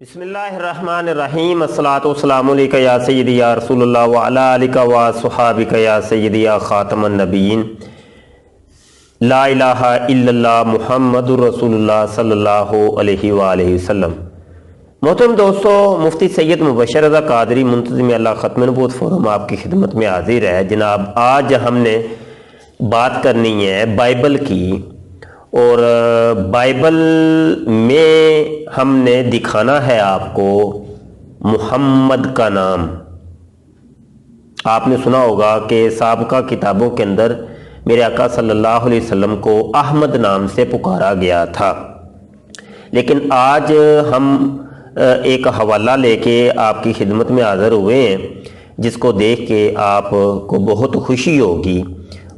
بسم اللہ الرحمن الرحیم الصلاۃ والسلام علیکہ یا سیدی یا رسول اللہ وعلی آلکہ و صحابکہ یا سیدی یا خاتم النبیین لا الہ الا اللہ محمد الرسول اللہ صلی اللہ علیہ وآلہ وسلم۔ محترم دوستو، مفتی سید مبشر رضا قادری منتظم اللہ ختم نبوت فورم آپ کی خدمت میں حاضر ہے۔ جناب، آج ہم نے بات کرنی ہے بائبل کی، اور بائبل میں ہم نے دکھانا ہے آپ کو محمد کا نام۔ آپ نے سنا ہوگا کہ سابقہ کتابوں کے اندر میرے آقا صلی اللہ علیہ وسلم کو احمد نام سے پکارا گیا تھا، لیکن آج ہم ایک حوالہ لے کے آپ کی خدمت میں حاضر ہوئے ہیں، جس کو دیکھ کے آپ کو بہت خوشی ہوگی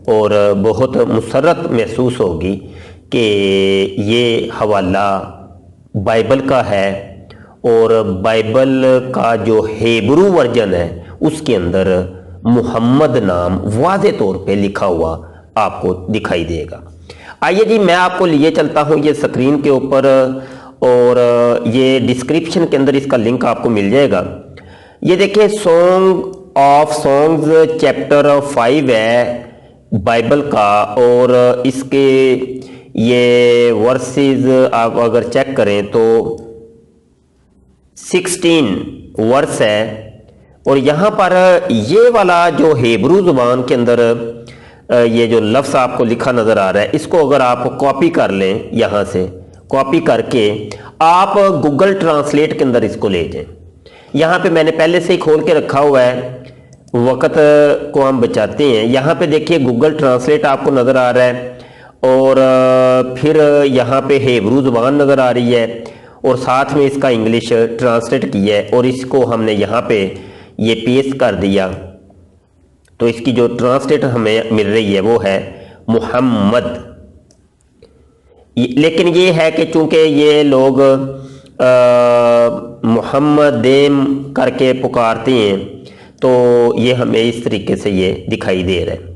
اور بہت مسرت محسوس ہوگی کہ یہ حوالہ بائبل کا ہے، اور بائبل کا جو ہیبرو ورژن ہے اس کے اندر محمد نام واضح طور پہ لکھا ہوا آپ کو دکھائی دے گا۔ آئیے جی، میں آپ کو لیے چلتا ہوں یہ سکرین کے اوپر، اور یہ ڈسکرپشن کے اندر اس کا لنک آپ کو مل جائے گا۔ یہ دیکھیں، سانگ آف سانگز چیپٹر 5 ہے بائبل کا، اور اس کے یہ ورسز آپ اگر چیک کریں تو 16 ورس ہے، اور یہاں پر یہ والا جو ہیبرو زبان کے اندر یہ جو لفظ آپ کو لکھا نظر آ رہا ہے، اس کو اگر آپ کاپی کر لیں، یہاں سے کاپی کر کے آپ گوگل ٹرانسلیٹ کے اندر اس کو لے جائیں۔ یہاں پہ میں نے پہلے سے ہی کھول کے رکھا ہوا ہے، وقت کو ہم بچاتے ہیں۔ یہاں پہ دیکھیے گوگل ٹرانسلیٹ آپ کو نظر آ رہا ہے، اور پھر یہاں پہ ہیبرو زبان نظر آ رہی ہے، اور ساتھ میں اس کا انگلش ٹرانسلیٹ کی ہے، اور اس کو ہم نے یہاں پہ یہ پیسٹ کر دیا، تو اس کی جو ٹرانسلیٹ ہمیں مل رہی ہے وہ ہے محمد۔ لیکن یہ ہے کہ چونکہ یہ لوگ محمد دیم کر کے پکارتے ہیں، تو یہ ہمیں اس طریقے سے یہ دکھائی دے رہا ہے۔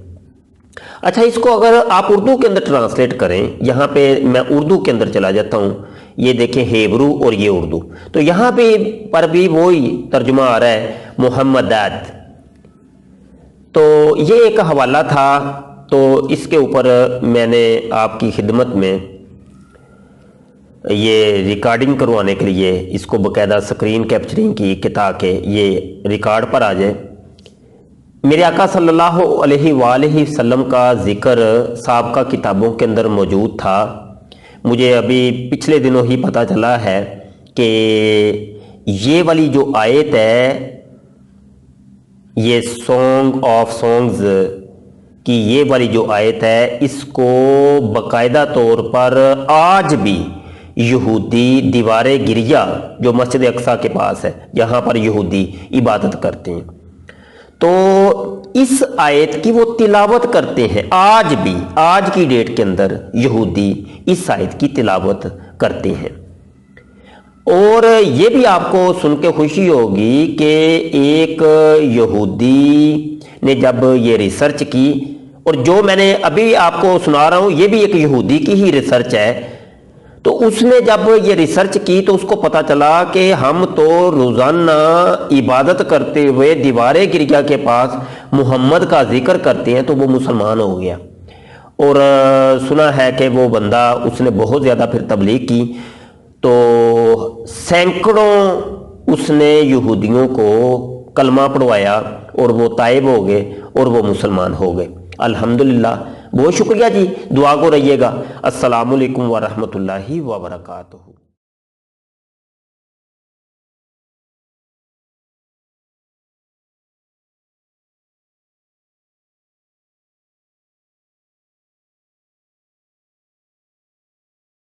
اچھا، اس کو اگر آپ اردو کے اندر ٹرانسلیٹ کریں، یہاں پہ میں اردو کے اندر چلا جاتا ہوں، یہ دیکھیں ہیبرو اور یہ اردو، تو یہاں پہ پر بھی وہی ترجمہ آ رہا ہے محمدات۔ تو یہ ایک حوالہ تھا، تو اس کے اوپر میں نے آپ کی خدمت میں یہ ریکارڈنگ کروانے کے لیے اس کو باقاعدہ سکرین کیپچرنگ کی کہ تاکہ یہ ریکارڈ پر آ جائے۔ میرے آقا صلی اللہ علیہ وآلہ وسلم کا ذکر سابقہ کتابوں کے اندر موجود تھا۔ مجھے ابھی پچھلے دنوں ہی پتہ چلا ہے کہ یہ والی جو آیت ہے، یہ سانگ آف سانگز کی یہ والی جو آیت ہے، اس کو باقاعدہ طور پر آج بھی یہودی دیوار گریا جو مسجد اقصی کے پاس ہے، یہاں پر یہودی عبادت کرتے ہیں، تو اس آیت کی وہ تلاوت کرتے ہیں۔ آج بھی، آج کی ڈیٹ کے اندر یہودی اس آیت کی تلاوت کرتے ہیں۔ اور یہ بھی آپ کو سن کے خوشی ہوگی کہ ایک یہودی نے جب یہ ریسرچ کی، اور جو میں نے ابھی آپ کو سنا رہا ہوں یہ بھی ایک یہودی کی ہی ریسرچ ہے، تو اس نے جب یہ ریسرچ کی تو اس کو پتا چلا کہ ہم تو روزانہ عبادت کرتے ہوئے دیوار گریا کے پاس محمد کا ذکر کرتے ہیں، تو وہ مسلمان ہو گیا۔ اور سنا ہے کہ وہ بندہ، اس نے بہت زیادہ پھر تبلیغ کی، تو سینکڑوں اس نے یہودیوں کو کلمہ پڑھوایا، اور وہ تائب ہو گئے اور وہ مسلمان ہو گئے۔ الحمدللہ، بہت شکریہ جی، دعا کو رہیے گا۔ السلام علیکم ورحمۃ اللہ وبرکاتہ۔